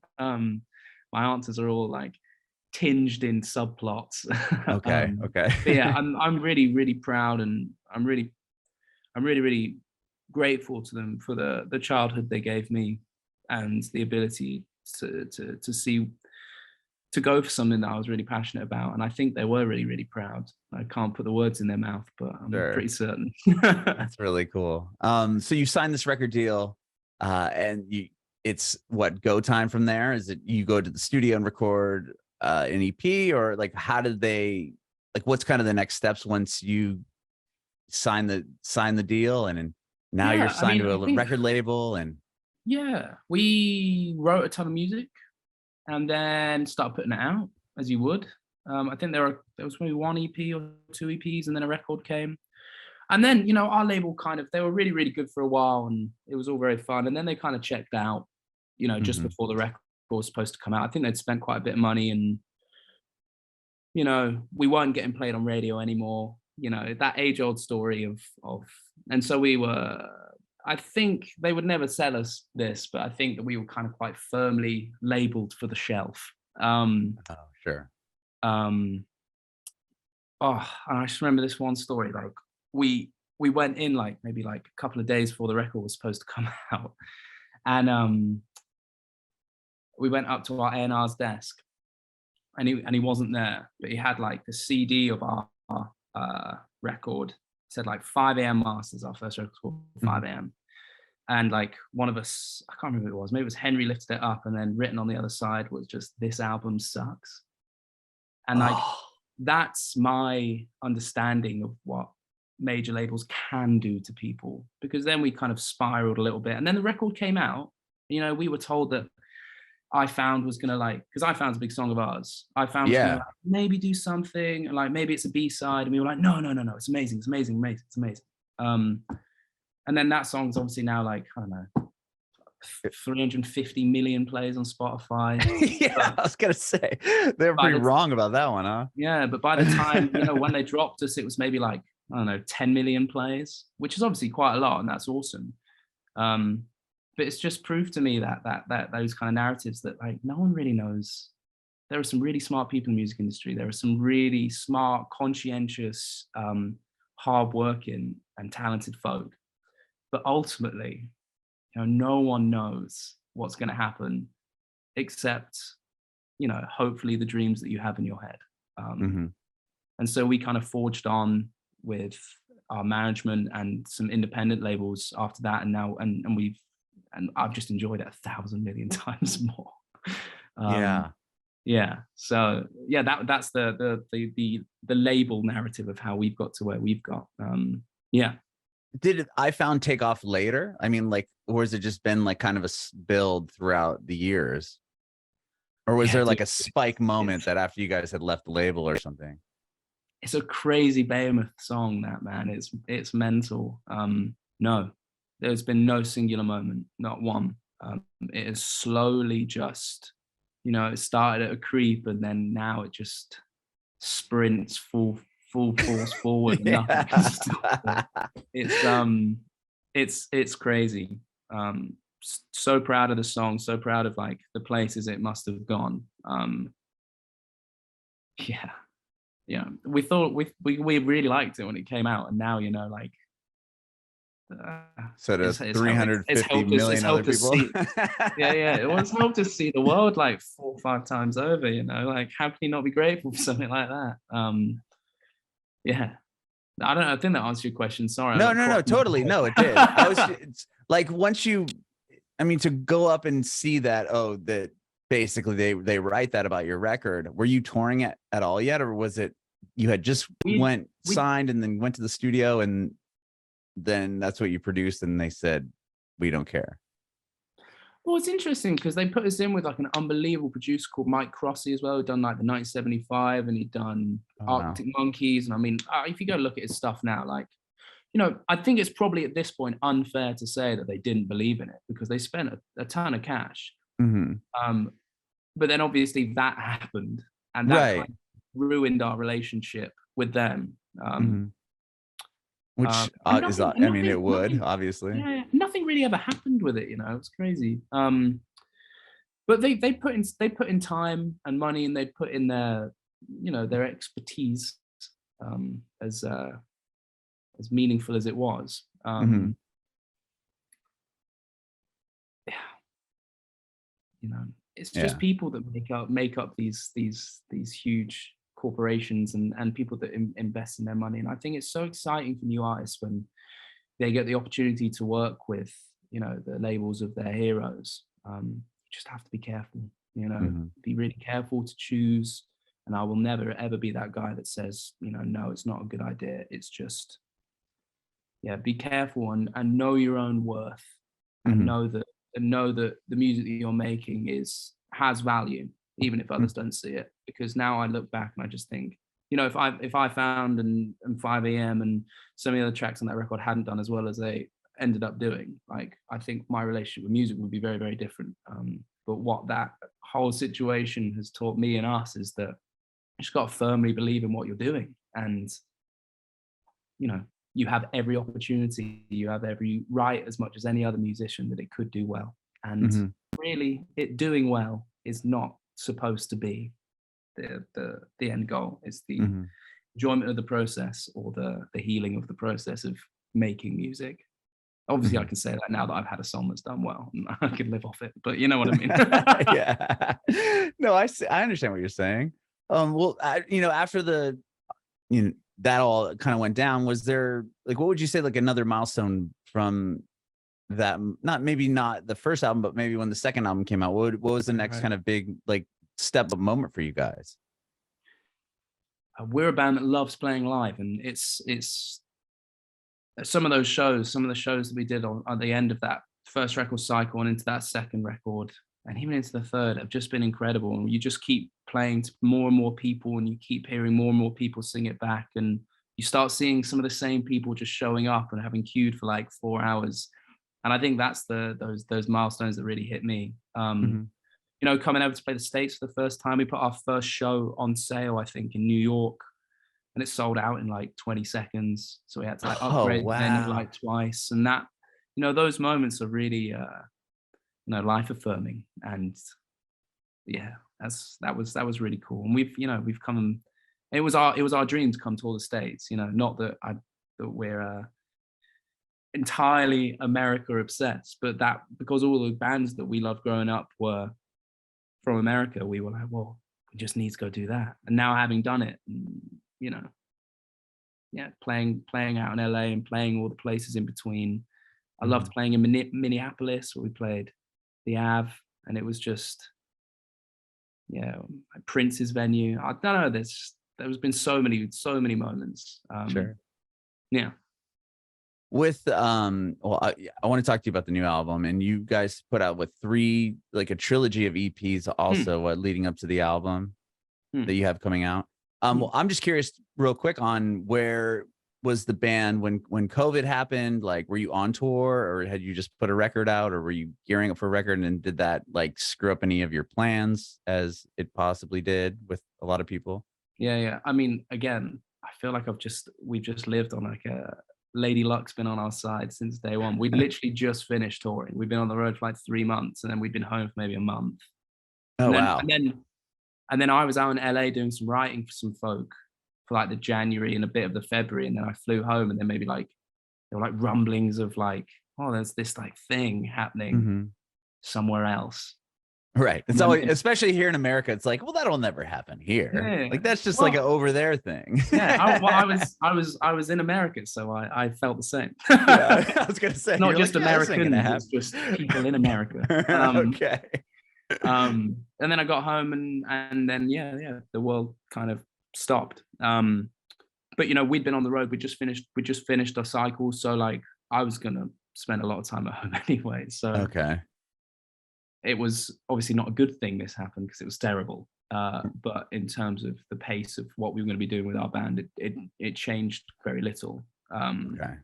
My answers are all like tinged in subplots. Okay. But yeah, I'm really, really proud, and I'm really grateful to them for the childhood they gave me, and the ability to go for something that I was really passionate about. And I think they were really, really proud. I can't put the words in their mouth, but I'm pretty certain. That's really cool. So you signed this record deal, and it's what, go time from there? Is it you go to the studio and record an EP, or like how did they, like, what's kind of the next steps once you sign the deal, and now you're signed to a record label? And we wrote a ton of music and then start putting it out as you would. I think there was maybe one EP or two EPs, and then a record came. And then, our label they were really, really good for a while, and it was all very fun. And then they kind of checked out, just before the record was supposed to come out. I think they'd spent quite a bit of money, and, we weren't getting played on radio anymore. That age-old story of, and so we were I think they would never sell us this, but I think that we were kind of quite firmly labeled for the shelf. Oh, sure. Oh, and I just remember this one story. Like we went in like maybe like a couple of days before the record was supposed to come out, and we went up to our A&R's desk, and he wasn't there, but he had like the CD of our record. It said like 5 a.m. Masters, our first record called 5 a.m. And like one of us, I can't remember who it was, maybe it was Henry, lifted it up, and then written on the other side was just, "This album sucks." And like that's my understanding of what major labels can do to people, because then we kind of spiraled a little bit, and then the record came out. You know, we were told that I Found was gonna, like, because I Found's a big song of ours. I Found was gonna, like, maybe do something, and like maybe it's a B-side, and we were like, no, it's amazing, it's amazing, amazing, it's amazing. And then that song's obviously now like, I don't know, 350 million plays on Spotify. I was gonna say they're pretty wrong about that one, huh? Yeah, but by the time, you know, when they dropped us, it was maybe like, I don't know, 10 million plays, which is obviously quite a lot, and that's awesome. But it's just proof to me that those kind of narratives that like no one really knows. There are some really smart people in the music industry. There are some really smart, conscientious, hardworking, and talented folk. But ultimately, you know, no one knows what's going to happen except, you know, hopefully the dreams that you have in your head. And so we kind of forged on with our management and some independent labels after that, and now and I've just enjoyed it 1,000 million times more. So that's the label narrative of how we've got to where we've got. Did I Found take off later? I mean, like, or has it just been like kind of a build throughout the years? Or was there like a spike moment that after you guys had left the label or something? It's a crazy behemoth song, that, man. It's mental. No, there's been no singular moment, not one. It is slowly just, you know, it started at a creep, and then now it just sprints full force forward. And nothing can stop it. It's crazy. So proud of the song, so proud of like the places it must have gone. We thought we really liked it when it came out, and now, you know, like so does 350 million other people. It was helped us see the world like 4 or 5 times over, you know. Like, how can you not be grateful for something like that? I think that answered your question. Sorry. No, totally. No, it did. It's like, once you, I mean, to go up and see that, that basically they write that about your record. Were you touring it at all yet, or was it you had just signed and then went to the studio, and then that's what you produced, and they said, "We don't care"? Well, it's interesting because they put us in with like an unbelievable producer called Mike Crossy as well, who'd done like the 1975, and he'd done Arctic Monkeys. And I mean, if you go look at his stuff now, like, you know, I think it's probably at this point unfair to say that they didn't believe in it, because they spent a ton of cash. But then obviously that happened, and that kind of ruined our relationship with them. Which is, I mean, it would obviously. Nothing really ever happened with it, you know. It's crazy. But they put in time and money, and they put in their, you know, their expertise, as meaningful as it was. You know, it's just people that make up these huge corporations and people that invest in their money. And I think it's so exciting for new artists when they get the opportunity to work with, you know, the labels of their heroes. You just have to be careful, you know, be really careful to choose. And I will never ever be that guy that says, you know, no, it's not a good idea. It's just, be careful and know your own worth, and know that the music that you're making has value, even if others don't see it. Because now I look back and I just think, you know, if I Found and 5 a.m. and some of the other tracks on that record hadn't done as well as they ended up doing, like, I think my relationship with music would be very, very different. But what that whole situation has taught me and us is that you just got to firmly believe in what you're doing, and, you know, you have every opportunity, you have every right as much as any other musician that it could do well. And really, it doing well is not supposed to be the end goal. It's the enjoyment of the process, or the healing of the process of making music. Obviously, I can say that now that I've had a song that's done well, and I can live off it. But you know what I mean? Yeah. No, I understand what you're saying. Well, after that all kind of went down, was there, like, what would you say, like, another milestone from that? Maybe not the first album, but maybe when the second album came out, what was the next kind of big, like, step up moment for you guys? We're a band that loves playing live, and it's some of the shows that we did at the end of that first record cycle and into that second record and even into the third have just been incredible. And you just keep playing to more and more people, and you keep hearing more and more people sing it back, and you start seeing some of the same people just showing up and having queued for like 4 hours. And I think that's those milestones that really hit me. Coming over to play the States for the first time, we put our first show on sale, I think, in New York, and it sold out in like 20 seconds. So we had to like upgrade the venue like twice. And that, those moments are really, life affirming. And yeah, that was really cool. And we've come, it was our dream to come to all the States, not that we're entirely America obsessed, but that because all the bands that we loved growing up were from America, we were like, well, we just need to go do that. And now having done it, playing out in LA and playing all the places in between. I loved playing in Minneapolis, where we played the Ave, and it was just, Prince's venue. I don't know, there's been so many moments. Sure. Yeah. With I want to talk to you about the new album, and you guys put out with 3, like a trilogy of EPs also leading up to the album that you have coming out. Well, I'm just curious real quick on where was the band when COVID happened? Like, were you on tour, or had you just put a record out, or were you gearing up for a record, and did that like screw up any of your plans as it possibly did with a lot of people? Yeah. I mean, again, I feel like we've just lived on like a Lady Luck's been on our side since day one. We'd literally just finished touring. We've been on the road for like 3 months, and then we'd been home for maybe a month. Wow. And then I was out in LA doing some writing for some folk for like the January and a bit of the February. And then I flew home, and then maybe like there were like rumblings of like, oh, there's this like thing happening somewhere else. Right. It's always, especially here in America, it's like, well, that'll never happen here. Yeah. Like that's just like an over there thing. Yeah. I was in America, so I felt the same. Yeah, I was gonna say, not just like, American, it's just people in America. Okay. And then I got home, and then the world kind of stopped. But we'd been on the road. We just finished our cycle, so like I was gonna spend a lot of time at home anyway. So okay. It was obviously not a good thing this happened, because it was terrible. But in terms of the pace of what we were going to be doing with our band, it changed very little. Okay.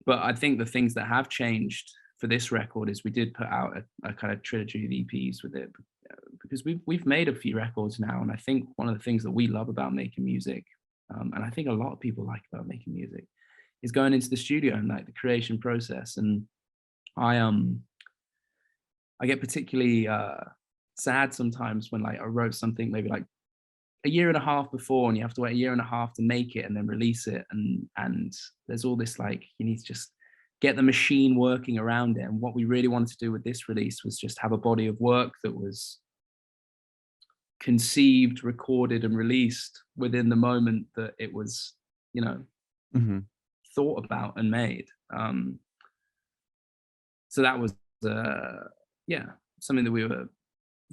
But I think the things that have changed for this record is we did put out a kind of trilogy of EPs with it, because we've made a few records now. And I think one of the things that we love about making music, and I think a lot of people like about making music, is going into the studio and like the creation process. And I get particularly sad sometimes when like I wrote something maybe like a year and a half before, and you have to wait a year and a half to make it and then release it. And there's all this like, you need to just get the machine working around it. And what we really wanted to do with this release was just have a body of work that was conceived, recorded, and released within the moment that it was, thought about and made. So that was something that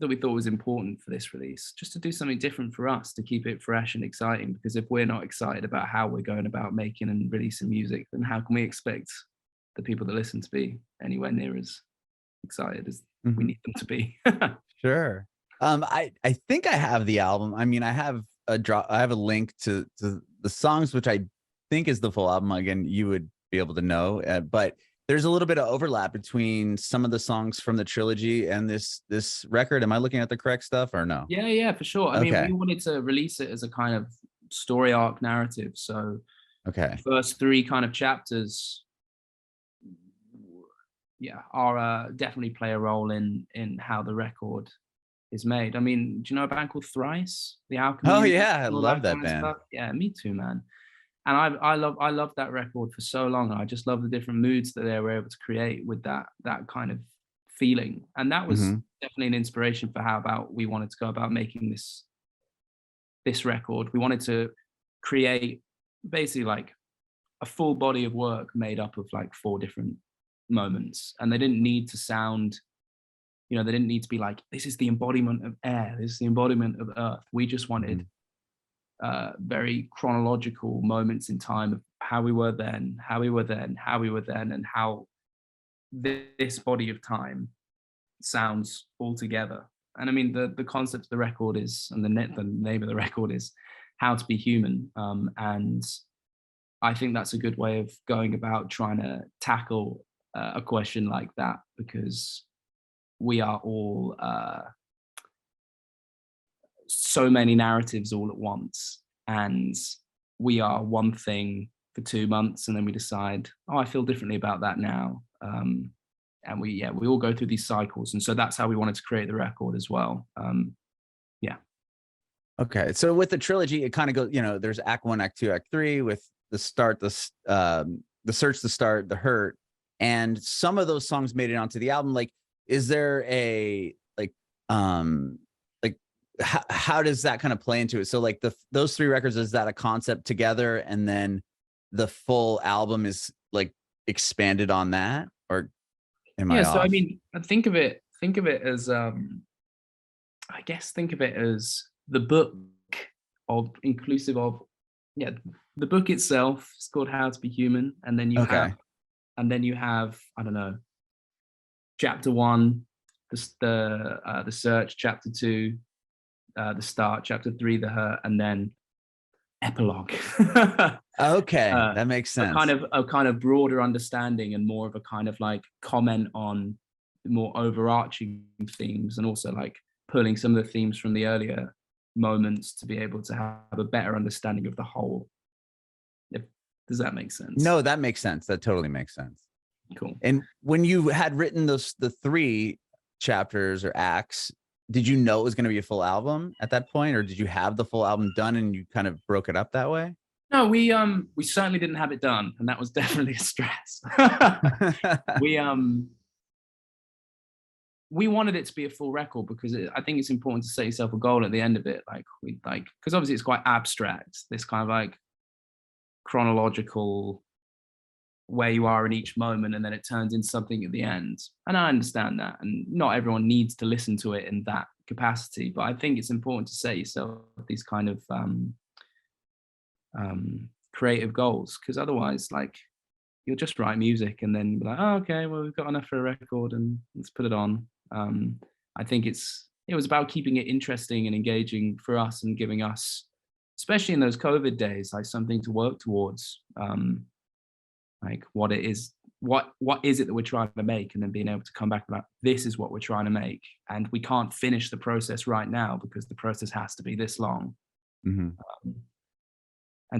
we thought was important for this release, just to do something different for us, to keep it fresh and exciting. Because if we're not excited about how we're going about making and releasing music, then how can we expect the people that listen to be anywhere near as excited as we need them to be? Sure. I think I have the album. I mean, I have a link to the songs, which I think is the full album. Again, you would be able to know, but there's a little bit of overlap between some of the songs from the trilogy and this record. Am I looking at the correct stuff or no? Yeah, for sure. I mean, we wanted to release it as a kind of story arc narrative. So Okay. First three kind of chapters, are definitely play a role in how the record is made. I mean, do you know a band called Thrice? The Alchemy? Oh yeah, I love that band. Stuff? Yeah, me too, man. And I love that record for so long. I just love the different moods that they were able to create with that kind of feeling. And that was definitely an inspiration for how about we wanted to go about making this record. We wanted to create basically like a full body of work made up of like 4 different moments, and they didn't need to sound, they didn't need to be like, this is the embodiment of air, this is the embodiment of earth. We just wanted very chronological moments in time of how we were then, how we were then, how we were then, and how this body of time sounds all together. And I mean, the concept of the record is, and the name of the record is How to Be Human. And I think that's a good way of going about trying to tackle a question like that, because we are all so many narratives all at once, and we are one thing for 2 months, and then we decide, oh, I feel differently about that now. And we all go through these cycles, and so that's how we wanted to create the record as well. Okay, so with the trilogy, it kind of goes, there's Act 1, Act 2, Act 3, with the start, the search, the start, the hurt, and some of those songs made it onto the album. Like, is there a how does that kind of play into it? So like those 3 records, is that a concept together, and then the full album is like expanded on that, or am I off? So I mean, think of it as I guess think of it as the book of inclusive of the book itself is called How to Be Human, and then you have I don't know, chapter 1, the search, chapter 2, the start, chapter 3, the hurt, and then epilogue. Okay, that makes sense. A kind of broader understanding, and more of a kind of like comment on more overarching themes, and also like pulling some of the themes from the earlier moments to be able to have a better understanding of the whole. Does that make sense? No, that makes sense. That totally makes sense. Cool. And when you had written the 3 chapters or acts, did you know it was going to be a full album at that point, or did you have the full album done and you kind of broke it up that way? No, we certainly didn't have it done, and that was definitely a stress. We wanted it to be a full record because I think it's important to set yourself a goal at the end of it. Because obviously it's quite abstract, this kind of like chronological where you are in each moment, and then it turns into something at the end. And I understand that, and not everyone needs to listen to it in that capacity, but I think it's important to set yourself these kind of creative goals, because otherwise, like, you'll just write music and then be like, oh, okay, well, we've got enough for a record and let's put it on. I think it was about keeping it interesting and engaging for us, and giving us, especially in those COVID days, like something to work towards. Like what is it that we're trying to make, and then being able to come back about, this is what we're trying to make, and we can't finish the process right now because the process has to be this long. And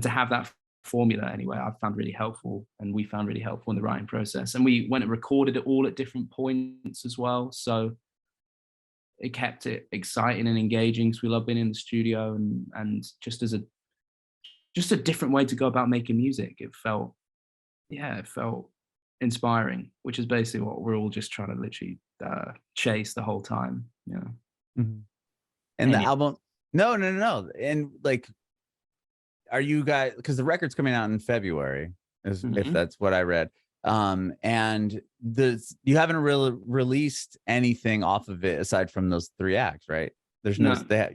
to have that formula anyway, I found really helpful, and we found really helpful in the writing process. And we went and recorded it all at different points as well, so it kept it exciting and engaging, because we love being in the studio, and just as a different way to go about making music. It felt inspiring, which is basically what we're all just trying to literally chase the whole time. And the album, no, and like, are you guys, because the record's coming out in February, if that's what I read, and you haven't really released anything off of it aside from those 3 acts, right? There's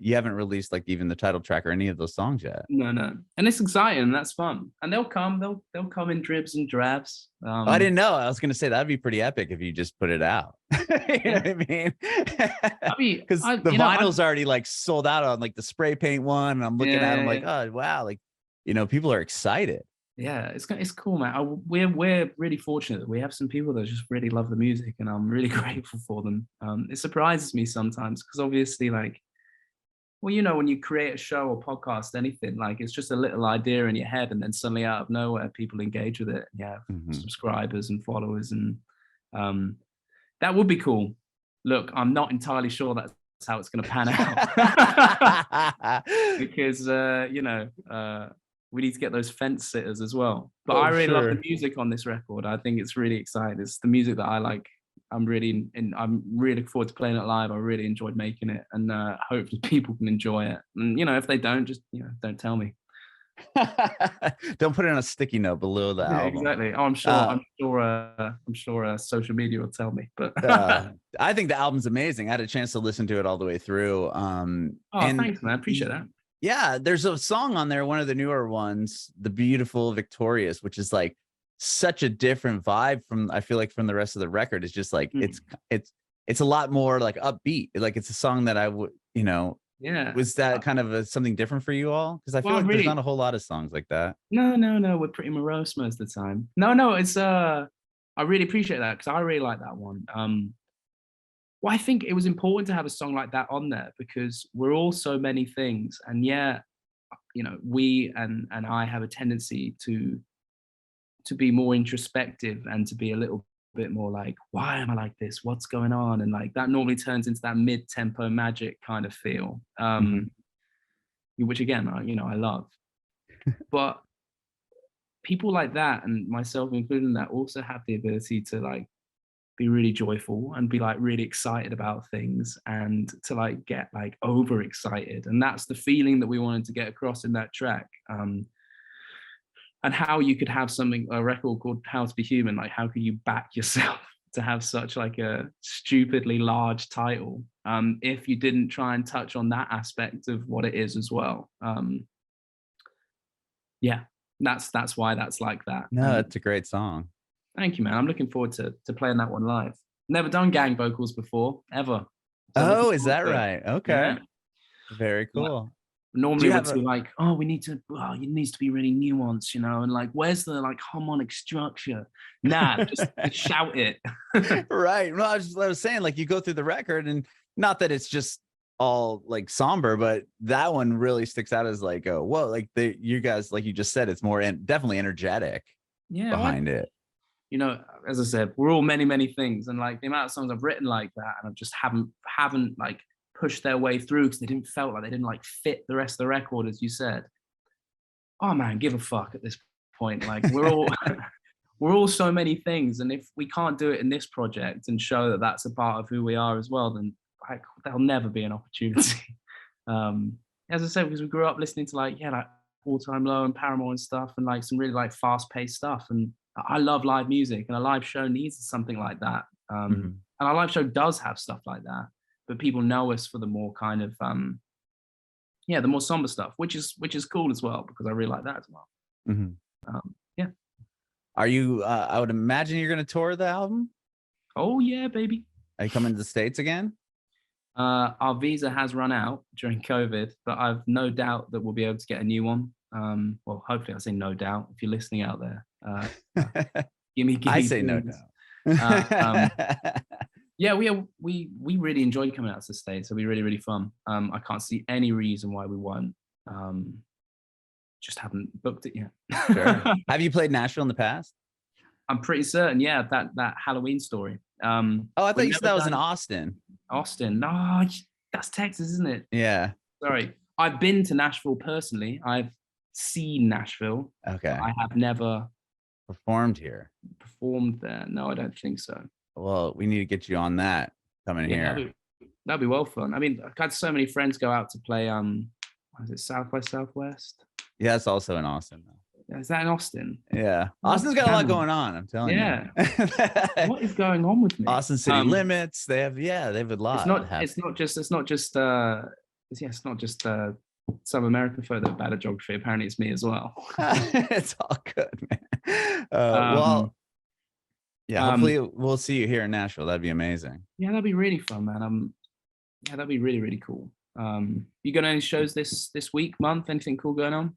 you haven't released like even the title track or any of those songs yet. No, and it's exciting, and that's fun, and they'll come in dribs and drabs. I didn't know. I was gonna say that'd be pretty epic if you just put it out. You know what I mean? Because the vinyl's already like sold out on like the spray paint one, and I'm looking at them like, oh wow, like, people are excited. Yeah, it's cool, man. We're really fortunate that we have some people that just really love the music, and I'm really grateful for them. It surprises me sometimes, because obviously, like, Well, you know, when you create a show or podcast, anything, like it's just a little idea in your head, and then suddenly out of nowhere, people engage with it. You have subscribers and followers, and that would be cool. Look, I'm not entirely sure that's how it's going to pan out because you know, we need to get those fence sitters as well. But I really love the music on this record. I think it's really exciting. It's the music that I like. I'm really looking forward to playing it live. I really enjoyed making it, and hopefully people can enjoy it. And you know, if they don't, just don't tell me. Don't put it on a sticky note below the album. Exactly. Oh, I'm sure social media will tell me. But I think the album's amazing. I had a chance to listen to it all the way through. Thanks, man. Appreciate that. Yeah, there's a song on there, one of the newer ones, "The Beautiful Victorious," which is like such a different vibe from, I feel like, from the rest of the record. It's just like it's a lot more like upbeat. Like it's a song that I would, yeah. Was that kind of something different for you all? Because I feel like there's not a whole lot of songs like that. No, we're pretty morose most of the time. No, it's I really appreciate that, because I really like that one. Well, I think it was important to have a song like that on there because we're all so many things, and we and I have a tendency to be more introspective and to be a little bit more like, why am I like this? What's going on? And like that normally turns into that mid-tempo magic kind of feel, which again, I love. But people like that, and myself including that, also have the ability to like be really joyful and be like really excited about things, and to like get like overexcited. And that's the feeling that we wanted to get across in that track. And how you could have a record called How to Be Human, like how could you back yourself to have such like a stupidly large title if you didn't try and touch on that aspect of what it is as well. That's why that's like that. No, it's a great song. Thank you, man. I'm looking forward to playing that one live. Never done gang vocals before, ever. So is that right? Okay. Yeah. Very cool. Normally it's like, it needs to be really nuanced, and like, where's the like harmonic structure? Nah, just shout it. Right. Well, I was saying, like, you go through the record, and not that it's just all like somber, but that one really sticks out as like, like you guys, like you just said, it's more definitely energetic behind it. As I said, we're all many, many things, and like the amount of songs I've written like that, and I just haven't like pushed their way through because they didn't like fit the rest of the record, as you said. Oh man, give a fuck at this point. Like we're all so many things, and if we can't do it in this project and show that that's a part of who we are as well, then like there'll never be an opportunity. As I said, because we grew up listening to like All Time Low and Paramore and stuff, and like some really like fast-paced stuff, and I love live music, and a live show needs something like that. And our live show does have stuff like that. But people know us for the more kind of the more somber stuff, which is cool as well, because I really like that as well. Are you I would imagine you're going to tour the album? Oh yeah, baby. Are you coming to the States again? Our visa has run out during COVID, but I've no doubt that we'll be able to get a new one. Well, hopefully. I say no doubt. If you're listening out there, give me I say no doubt. Yeah, we really enjoyed coming out to the States. It'll be really, really fun. I can't see any reason why we won't. Just haven't booked it yet. Sure. Have you played Nashville in the past? I'm pretty certain, yeah, that Halloween story. I thought you said that was in Austin. Austin. No, that's Texas, isn't it? Yeah. Sorry. I've been to Nashville personally. I've seen Nashville. Okay. I have never performed here. Performed there. No, I don't think so. Well, we need to get you on that coming here. That'd be well fun. I mean, I've had so many friends go out to play what is it, South by Southwest? Yeah, it's also in Austin though. Is that in Austin? Yeah. Austin's got a lot going on, I'm telling you. Yeah. What is going on with me? Austin City Limits. They have a lot. It's not just some American folk that are bad at geography. Apparently it's me as well. It's all good, man. Well, yeah, hopefully we'll see you here in Nashville. That'd be amazing. Yeah, that'd be really fun, man. Yeah, that'd be really, really cool. You got any shows this week, month? Anything cool going on?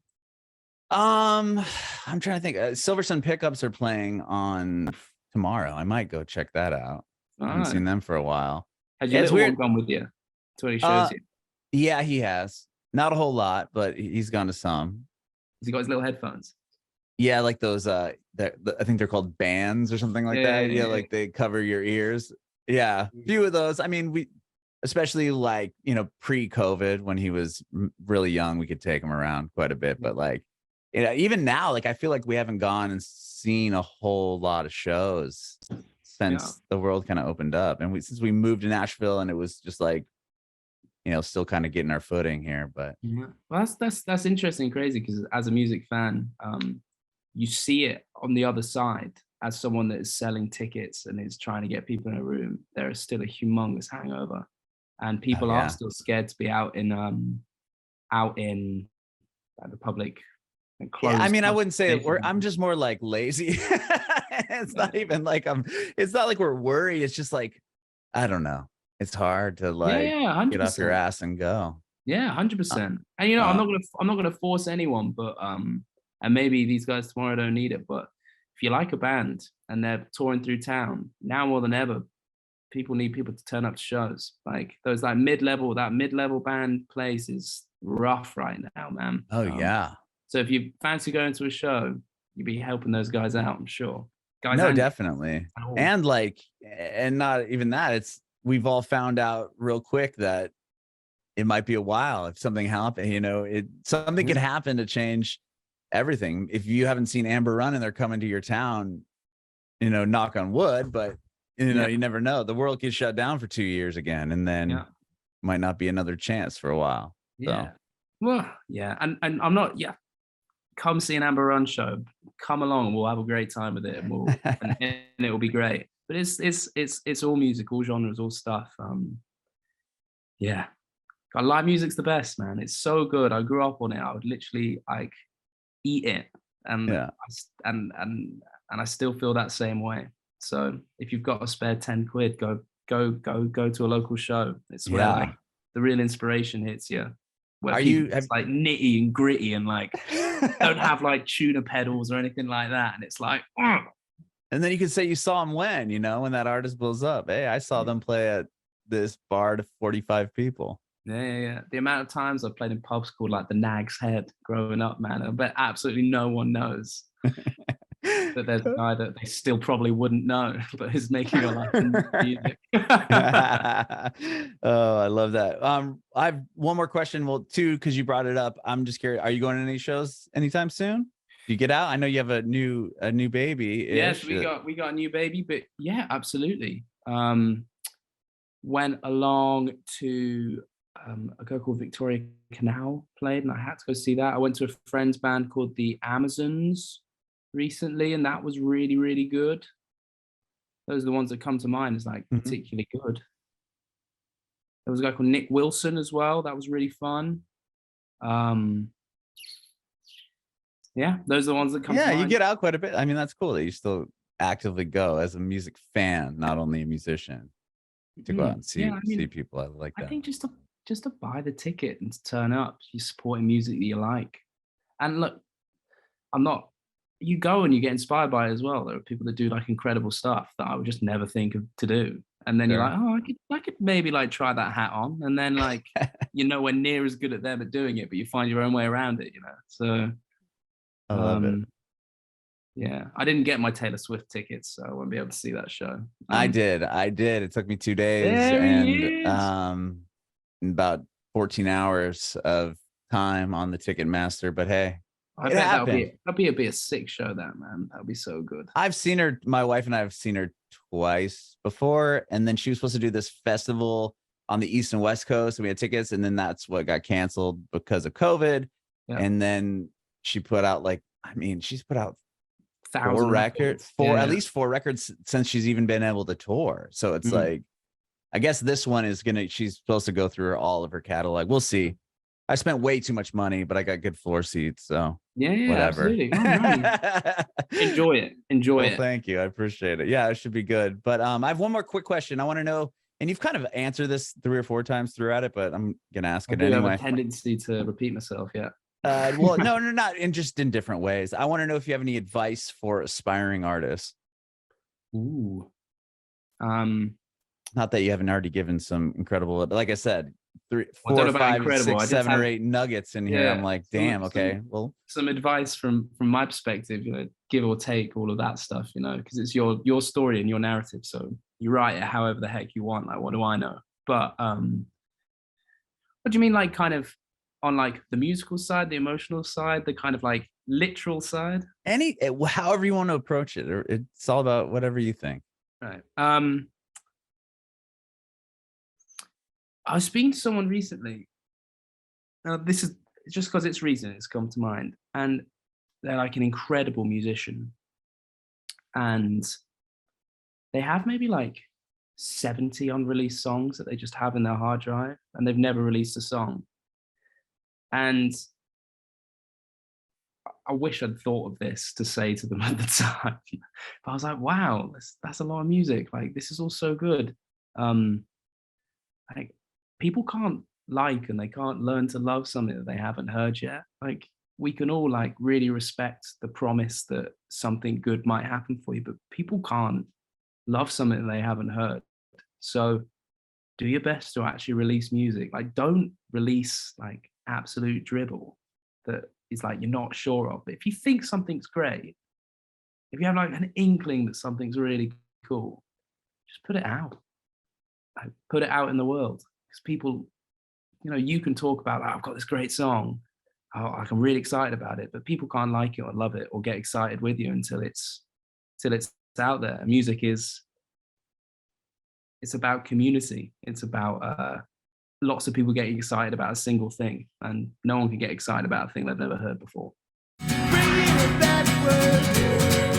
I'm trying to think. Silver Sun Pickups are playing on tomorrow. I might go check that out. I haven't seen them for a while. Has your little one gone with you to any shows yet? Yeah, he has. Not a whole lot, but he's gone to some. Has he got his little headphones? Yeah, like those I think they're called bands or something like that. Yeah, like they cover your ears. Yeah, few of those. I mean, we especially like, pre-COVID when he was really young, we could take him around quite a bit, but like even now, like I feel like we haven't gone and seen a whole lot of shows since the world kind of opened up. And since we moved to Nashville, and it was just like, still kind of getting our footing here. But well, that's interesting and crazy, because as a music fan, you see it on the other side. As someone that is selling tickets and is trying to get people in a room, there is still a humongous hangover, and people are still scared to be out in the public and closed. Yeah, I mean, I wouldn't say I'm just more like lazy. It's not even like it's not like we're worried. It's just like, I don't know. It's hard to like get off your ass and go. Yeah, 100%. And I'm not gonna force anyone, but and maybe these guys tomorrow don't need it, but if you like a band and they're touring through town, now more than ever, people need people to turn up to shows. Like those that mid-level band place is rough right now, man. Oh yeah. So if you fancy going to a show, you'd be helping those guys out, I'm sure. Guys, no, definitely. And like, and not even that, we've all found out real quick that it might be a while if something happened, something could happen to change everything. If you haven't seen Amber Run and they're coming to your town, knock on wood, but you never know. The world gets shut down for 2 years again, and then might not be another chance for a while. Yeah. So. Well, yeah. And I'm not, come see an Amber Run show. Come along, we'll have a great time with it, and it will be great. But it's all music, all genres, all stuff. Live music's the best, man. It's so good. I grew up on it. I would literally like eat it, and I still feel that same way. So if you've got a spare 10 quid, go to a local show. It's where like the real inspiration hits you. Where it's like nitty and gritty and like don't have like tuner pedals or anything like that, and it's like. And then you can say you saw them when that artist blows up. Hey, I saw them play at this bar to 45 people. Yeah. The amount of times I've played in pubs called like the Nag's Head growing up, man. I bet absolutely no one knows that there's a guy that they still probably wouldn't know, but is making a life in music. Oh, I love that. I have one more question. Well, two, because you brought it up. I'm just curious. Are you going to any shows anytime soon? Do you get out? I know you have a new baby. Yes, we got a new baby, but yeah, absolutely. Went along to a girl called Victoria Canal played, and I had to go see that. I went to a friend's band called the Amazons recently, and that was really, really good. Those are the ones that come to mind as like particularly good. There was a guy called Nick Wilson as well. That was really fun. Yeah, those are the ones that come to mind. You get out quite a bit. I mean, that's cool that you still actively go as a music fan, not only a musician, to go out and see people. I like that. I think just to buy the ticket and to turn up, you're supporting music that you like. And look, you go and you get inspired by it as well. There are people that do like incredible stuff that I would just never think of to do. And then you're like, oh, I could maybe like try that hat on. And then like, you're nowhere near as good at them at doing it, but you find your own way around it, So I love it. Yeah, I didn't get my Taylor Swift tickets, so I won't be able to see that show. I did. It took me 2 days and about 14 hours of time on the Ticketmaster. But hey, I bet that'll be a sick show, that man. That'll be so good. I've seen her. My wife and I have seen her twice before, and then she was supposed to do this festival on the East and West Coast, and we had tickets, and then that's what got canceled because of COVID. Yeah. And then she put out she's put out at least 4 records since she's even been able to tour. So it's like, I guess this one she's supposed to go through all of her catalog. We'll see. I spent way too much money, but I got good floor seats. So whatever. Absolutely. Oh, nice. Enjoy it. Thank you. I appreciate it. Yeah, it should be good. But I have one more quick question. I want to know, and you've kind of answered this 3 or 4 times throughout it, but I'm going to ask it anyway. I have a tendency to repeat myself. Yeah. Well, no, not just in different ways. I want to know if you have any advice for aspiring artists. Ooh. Not that you haven't already given some incredible, but like I said, 3, 4, 5, 6, 7, or 8 nuggets in here. I'm like, damn, okay. Well, some advice from my perspective, give or take all of that stuff, because it's your story and your narrative. So you write it however the heck you want. Like, what do I know? But what do you mean, like, kind of on like the musical side, the emotional side, the kind of like literal side? However you want to approach it. It's all about whatever you think. Right. I was speaking to someone recently. This is just because it's recent, it's come to mind. And they're like an incredible musician. And they have maybe like 70 unreleased songs that they just have in their hard drive, and they've never released a song. And I wish I'd thought of this to say to them at the time. But I was like, wow, that's a lot of music. Like, this is all so good. Like, people can't like, and they can't learn to love something that they haven't heard yet. Like, we can all like really respect the promise that something good might happen for you, but people can't love something that they haven't heard. So do your best to actually release music. Like, don't release like absolute dribble that is like you're not sure of. But if you think something's great, if you have like an inkling that something's really cool, just put it out. Like, put it out in the world. Because people, you can talk about, like, I've got this great song. I'm really excited about it, but people can't like it or love it or get excited with you until it's out there. Music it's about community. It's about lots of people getting excited about a single thing, and no one can get excited about a thing they've never heard before. Bringin It Backwards.